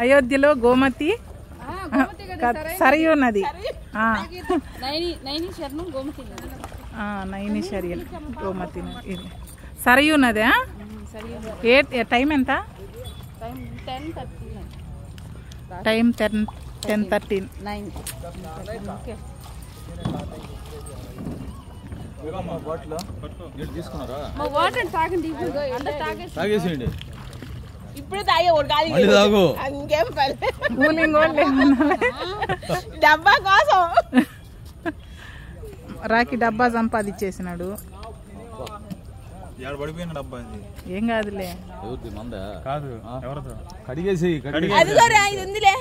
అయోధ్యలో గోమతి సరయూ నది నైనిషరియల్ గోమతి నది సరయూ నది ఏ టైం ఎంత టైం 10:13 ఇప్పుడే తాగే ఇంకేం డబ్బా కోసం రాకి డబ్బా సంపాదించేసినాడు ఏం కాదులే కడిగేసి అదిగోరా ఇది ఉందిలే